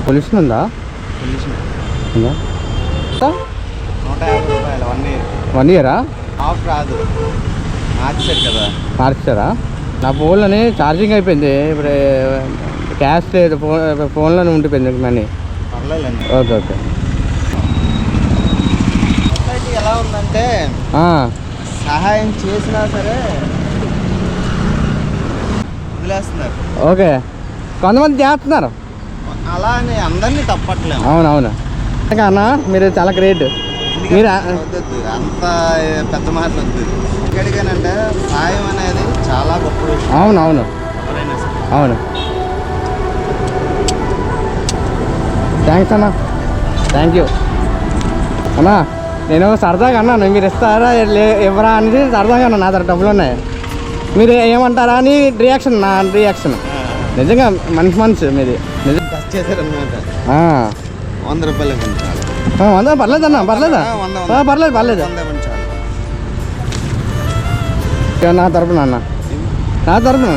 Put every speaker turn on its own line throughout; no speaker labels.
Pollution ఉందా? ఉందా?
150 రూపాయలు 1 ఇయర్.
1 ఇయరా?
ఆఫ్ రాదు, మార్చారు కదా.
మార్చారా? నా ఫోన్లోనే ఛార్జింగ్ అయిపోయింది, ఇప్పుడు క్యాష్ లేదు, ఫోన్లోనే ఉండిపోయింది మనీ.
పర్లేదండి.
Okay okay.
సొసైటీ ఎలా ఉందంటే సహాయం చేసినా సరే వదిలేస్తున్నారు.
ఓకే, కొంతమంది చేస్తున్నారు.
అలా అని అందరినీ తప్పట్లేము.
అవునవును అన్న, మీరు చాలా గ్రేట్. మీరు
వద్దొద్దు, అంత పెద్ద మాటలు వద్దు. ఎక్కడికైనంటే సాయం అనేది చాలా గొప్ప విషయం.
అవునవును
ఎవరైనా సరే.
అవును. థ్యాంక్స్ అన్న, థ్యాంక్ యూ అన్నా. నేను సరదాగా అన్నాను, మీరు ఇస్తారా ఎవరా అనేది సరదాగా అన్నా. నా దగ్గర డబ్బులు ఉన్నాయి, మీరు ఏమంటారా అని రియాక్షన్. నా రియాక్షన్ నిజంగా మనసు మీది నిజం.
టచ్ చేశారనమాట. 100 రూపాయలు ఇవ్వండి.
100 పర్లేదు అన్న, పర్లేదా? పర్లేదు పర్లేదు. నా తరపున అన్న, నా తరపున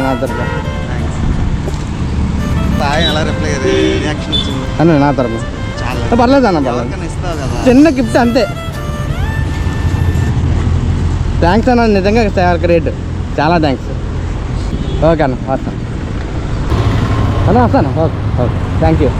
ఎలా రిప్లై రియాక్షన్ వచ్చింది
అన్న, నా తరపున పర్లేదు అన్న, పర్లేదు.
ఇస్తావు కదా,
చిన్న గిఫ్ట్ అంతే. థ్యాంక్స్ అన్న, నిజంగా చాలా గ్రేట్, చాలా థ్యాంక్స్. ఓకే అన్న, వస్తాను అన్న, వస్తాను. Okay okay, thank you.